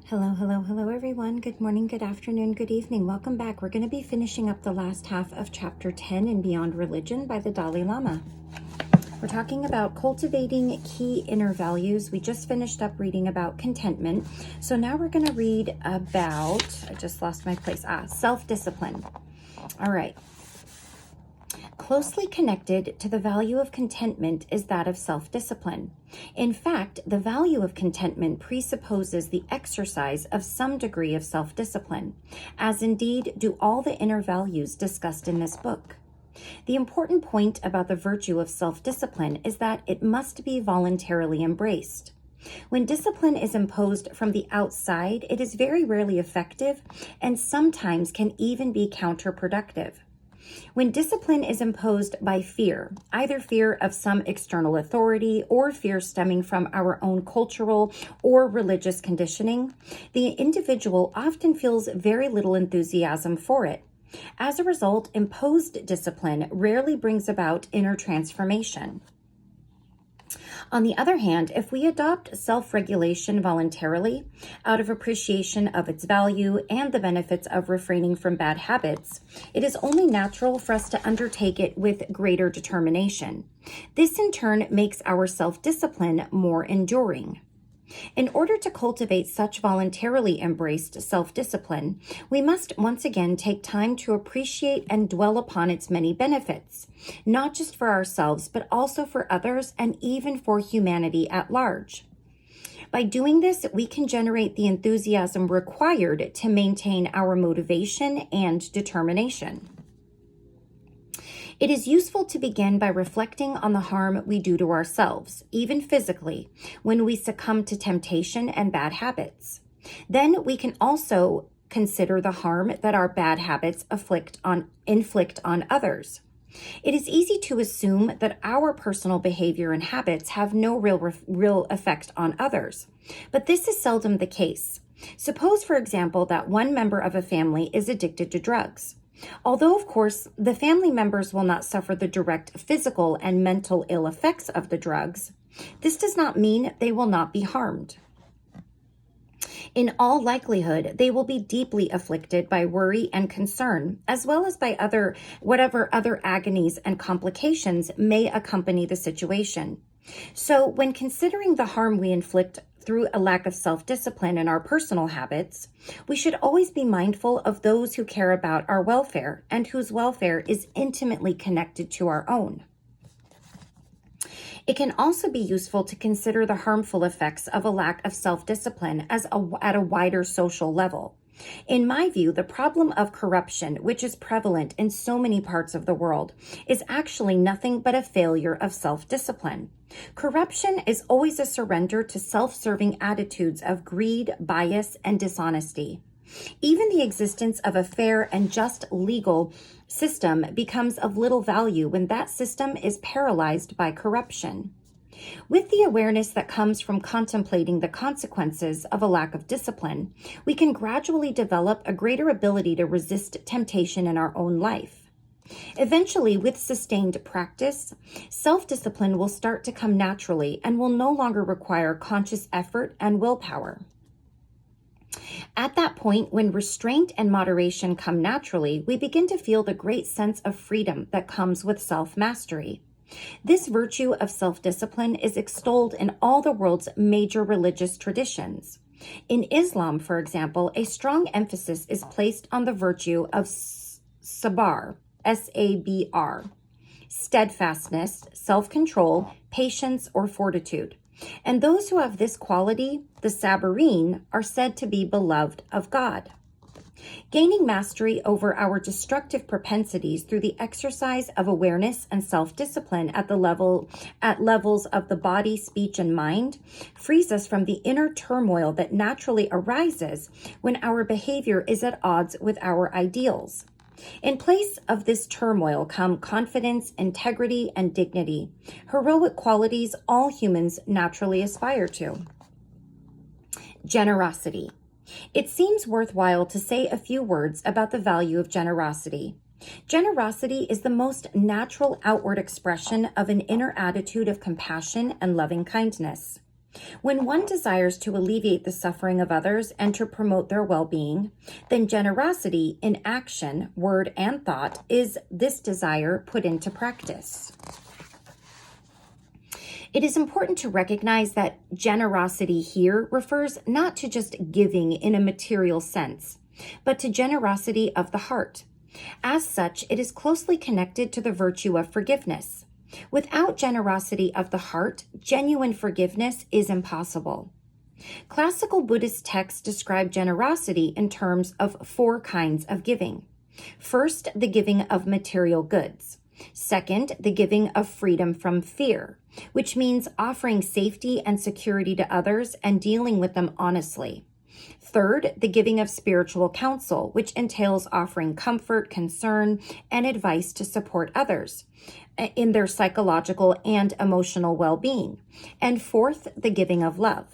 Hello, everyone. Good morning, good afternoon, good evening. Welcome back. We're going to be finishing up the last half of chapter 10 in Beyond Religion by the Dalai Lama. We're talking about cultivating key inner values. We just finished up reading about contentment. So now we're going to read about, I just lost my place, self-discipline. All right. Closely connected to the value of contentment is that of self-discipline. In fact, the value of contentment presupposes the exercise of some degree of self-discipline, as indeed do all the inner values discussed in this book. The important point about the virtue of self-discipline is that it must be voluntarily embraced. When discipline is imposed from the outside, it is very rarely effective and sometimes can even be counterproductive. When discipline is imposed by fear, either fear of some external authority or fear stemming from our own cultural or religious conditioning, the individual often feels very little enthusiasm for it. As a result, imposed discipline rarely brings about inner transformation. On the other hand, if we adopt self-regulation voluntarily, out of appreciation of its value and the benefits of refraining from bad habits, it is only natural for us to undertake it with greater determination. This in turn makes our self-discipline more enduring. In order to cultivate such voluntarily embraced self-discipline, we must once again take time to appreciate and dwell upon its many benefits, not just for ourselves, but also for others and even for humanity at large. By doing this, we can generate the enthusiasm required to maintain our motivation and determination. It is useful to begin by reflecting on the harm we do to ourselves, even physically, when we succumb to temptation and bad habits. Then we can also consider the harm that our bad habits inflict on others. It is easy to assume that our personal behavior and habits have no real effect on others, but this is seldom the case. Suppose, for example, that one member of a family is addicted to drugs. Although, of course, the family members will not suffer the direct physical and mental ill effects of the drugs, this does not mean they will not be harmed. In all likelihood, they will be deeply afflicted by worry and concern, as well as by whatever other agonies and complications may accompany the situation. So, when considering the harm we inflict through a lack of self-discipline in our personal habits, we should always be mindful of those who care about our welfare and whose welfare is intimately connected to our own. It can also be useful to consider the harmful effects of a lack of self-discipline at a wider social level. In my view, the problem of corruption, which is prevalent in so many parts of the world, is actually nothing but a failure of self-discipline. Corruption is always a surrender to self-serving attitudes of greed, bias, and dishonesty. Even the existence of a fair and just legal system becomes of little value when that system is paralyzed by corruption. With the awareness that comes from contemplating the consequences of a lack of discipline, we can gradually develop a greater ability to resist temptation in our own life. Eventually, with sustained practice, self-discipline will start to come naturally and will no longer require conscious effort and willpower. At that point, when restraint and moderation come naturally, we begin to feel the great sense of freedom that comes with self-mastery. This virtue of self-discipline is extolled in all the world's major religious traditions. In Islam, for example, a strong emphasis is placed on the virtue of sabr, S-A-B-R, steadfastness, self-control, patience, or fortitude. And those who have this quality, the sabirin, are said to be beloved of God. Gaining mastery over our destructive propensities through the exercise of awareness and self-discipline at levels of the body, speech, and mind frees us from the inner turmoil that naturally arises when our behavior is at odds with our ideals. In place of this turmoil come confidence, integrity, and dignity, heroic qualities all humans naturally aspire to. Generosity. It seems worthwhile to say a few words about the value of generosity. Generosity is the most natural outward expression of an inner attitude of compassion and loving kindness. When one desires to alleviate the suffering of others and to promote their well-being, then generosity in action, word, and thought is this desire put into practice. It is important to recognize that generosity here refers not to just giving in a material sense, but to generosity of the heart. As such, it is closely connected to the virtue of forgiveness. Without generosity of the heart, genuine forgiveness is impossible. Classical Buddhist texts describe generosity in terms of 4 kinds of giving. First, the giving of material goods. Second, the giving of freedom from fear, which means offering safety and security to others and dealing with them honestly. Third, the giving of spiritual counsel, which entails offering comfort, concern, and advice to support others in their psychological and emotional well-being. And fourth, the giving of love.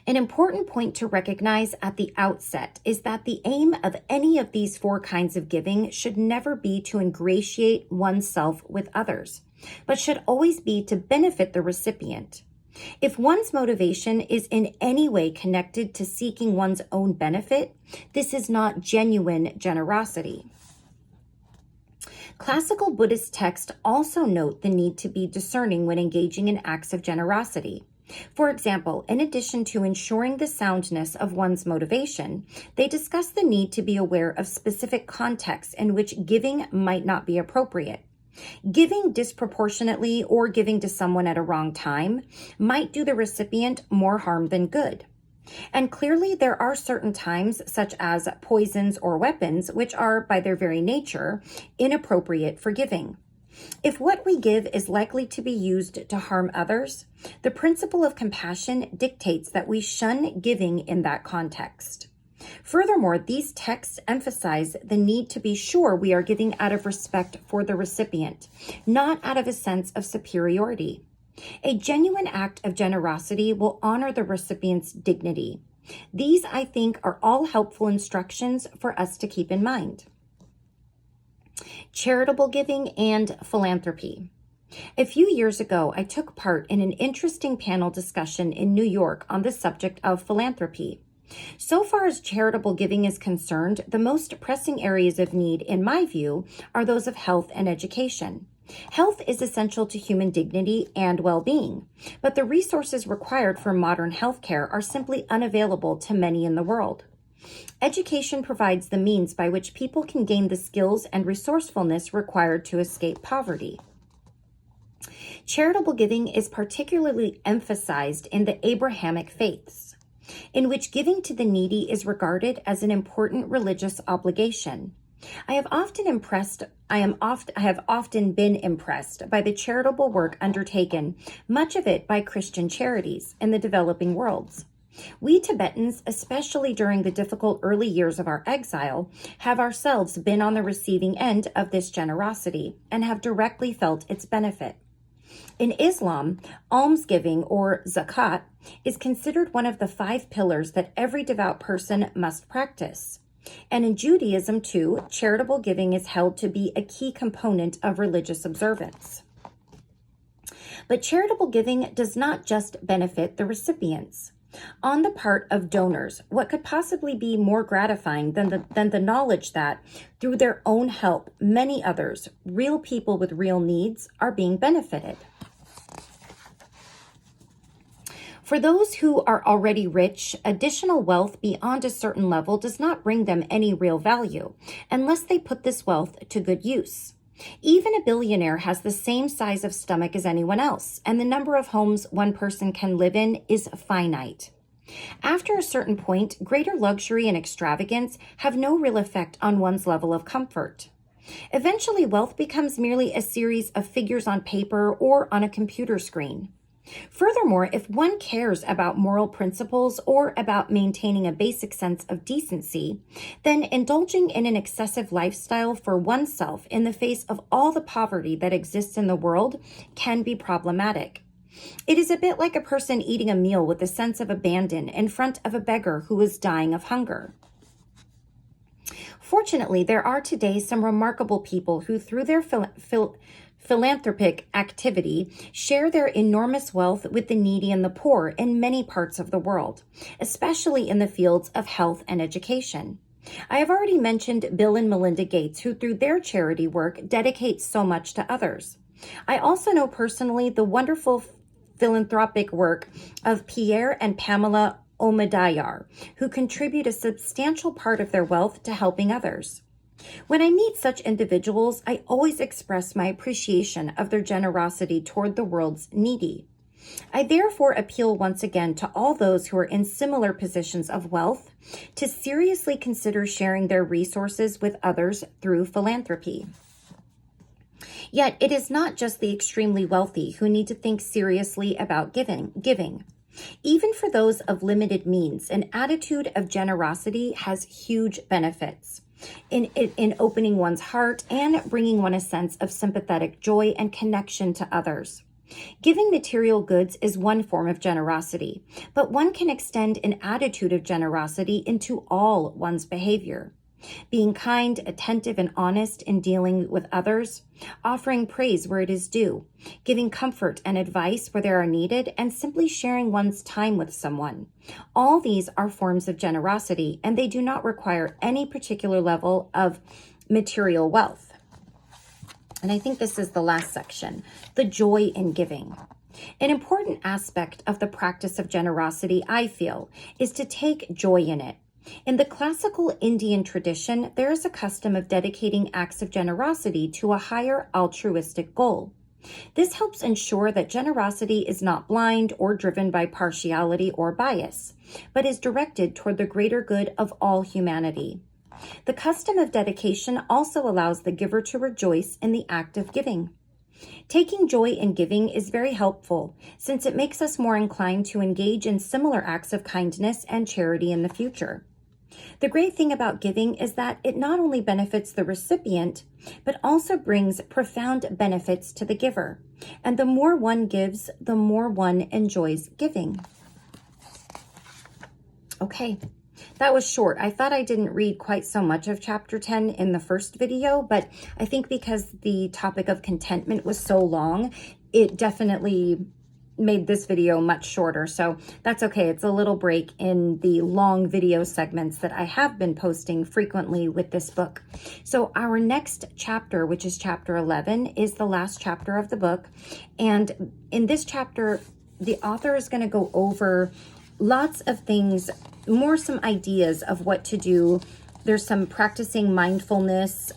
An important point to recognize at the outset is that the aim of any of these 4 kinds of giving should never be to ingratiate oneself with others, but should always be to benefit the recipient. If one's motivation is in any way connected to seeking one's own benefit, this is not genuine generosity. Classical Buddhist texts also note the need to be discerning when engaging in acts of generosity. For example, in addition to ensuring the soundness of one's motivation, they discuss the need to be aware of specific contexts in which giving might not be appropriate. Giving disproportionately or giving to someone at a wrong time might do the recipient more harm than good. And clearly there are certain times, such as poisons or weapons, which are, by their very nature, inappropriate for giving. If what we give is likely to be used to harm others, the principle of compassion dictates that we shun giving in that context. Furthermore, these texts emphasize the need to be sure we are giving out of respect for the recipient, not out of a sense of superiority. A genuine act of generosity will honor the recipient's dignity. These, I think, are all helpful instructions for us to keep in mind. Charitable giving and philanthropy. A few years ago, I took part in an interesting panel discussion in New York on the subject of philanthropy. So far as charitable giving is concerned, the most pressing areas of need, in my view, are those of health and education. Health is essential to human dignity and well-being, but the resources required for modern healthcare are simply unavailable to many in the world. Education provides the means by which people can gain the skills and resourcefulness required to escape poverty. Charitable giving is particularly emphasized in the Abrahamic faiths, in which giving to the needy is regarded as an important religious obligation. I have often been impressed by the charitable work undertaken, much of it by Christian charities in the developing worlds. We Tibetans, especially during the difficult early years of our exile, have ourselves been on the receiving end of this generosity and have directly felt its benefit. In Islam, almsgiving, or zakat, is considered one of the 5 pillars that every devout person must practice. And in Judaism, too, charitable giving is held to be a key component of religious observance. But charitable giving does not just benefit the recipients. On the part of donors, what could possibly be more gratifying than the knowledge that, through their own help, many others, real people with real needs, are being benefited? For those who are already rich, additional wealth beyond a certain level does not bring them any real value, unless they put this wealth to good use. Even a billionaire has the same size of stomach as anyone else, and the number of homes one person can live in is finite. After a certain point, greater luxury and extravagance have no real effect on one's level of comfort. Eventually, wealth becomes merely a series of figures on paper or on a computer screen. Furthermore, if one cares about moral principles or about maintaining a basic sense of decency, then indulging in an excessive lifestyle for oneself in the face of all the poverty that exists in the world can be problematic. It is a bit like a person eating a meal with a sense of abandon in front of a beggar who is dying of hunger. Fortunately, there are today some remarkable people who, through their philanthropic activity share their enormous wealth with the needy and the poor in many parts of the world, especially in the fields of health and education. I have already mentioned Bill and Melinda Gates, who through their charity work dedicate so much to others. I also know personally the wonderful philanthropic work of Pierre and Pamela Omidyar, who contribute a substantial part of their wealth to helping others. When I meet such individuals, I always express my appreciation of their generosity toward the world's needy. I therefore appeal once again to all those who are in similar positions of wealth to seriously consider sharing their resources with others through philanthropy. Yet it is not just the extremely wealthy who need to think seriously about giving. Even for those of limited means, an attitude of generosity has huge benefits in opening one's heart and bringing one a sense of sympathetic joy and connection to others. Giving material goods is one form of generosity, but one can extend an attitude of generosity into all one's behavior. Being kind, attentive, and honest in dealing with others, offering praise where it is due, giving comfort and advice where they are needed, and simply sharing one's time with someone. All these are forms of generosity, and they do not require any particular level of material wealth. And I think this is the last section, the joy in giving. An important aspect of the practice of generosity, I feel, is to take joy in it. In the classical Indian tradition, there is a custom of dedicating acts of generosity to a higher altruistic goal. This helps ensure that generosity is not blind or driven by partiality or bias, but is directed toward the greater good of all humanity. The custom of dedication also allows the giver to rejoice in the act of giving. Taking joy in giving is very helpful, since it makes us more inclined to engage in similar acts of kindness and charity in the future. The great thing about giving is that it not only benefits the recipient, but also brings profound benefits to the giver. And the more one gives, the more one enjoys giving. Okay, that was short. I thought I didn't read quite so much of chapter 10 in the first video, but I think because the topic of contentment was so long, it definitely made this video much shorter, so that's okay. It's a little break in the long video segments that I have been posting frequently with this book. So our next chapter, which is chapter 11, is the last chapter of the book. And in this chapter, the author is going to go over lots of things, some ideas of what to do. There's some practicing mindfulness,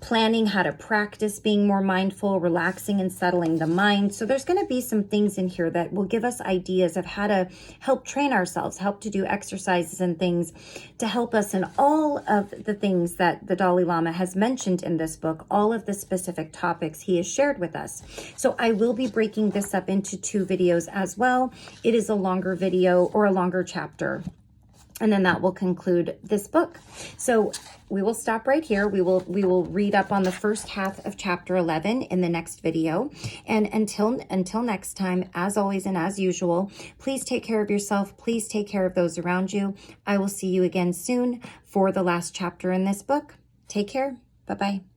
planning how to practice being more mindful, relaxing and settling the mind. So there's going to be some things in here that will give us ideas of how to help train ourselves, help to do exercises and things to help us in all of the things that the Dalai Lama has mentioned in this book, all of the specific topics he has shared with us. So I will be breaking this up into 2 videos as well. It is a longer video or a longer chapter. And then that will conclude this book. So we will stop right here. We will read up on the first half of chapter 11 in the next video. And until next time, as always and as usual, please take care of yourself. Please take care of those around you. I will see you again soon for the last chapter in this book. Take care. Bye-bye.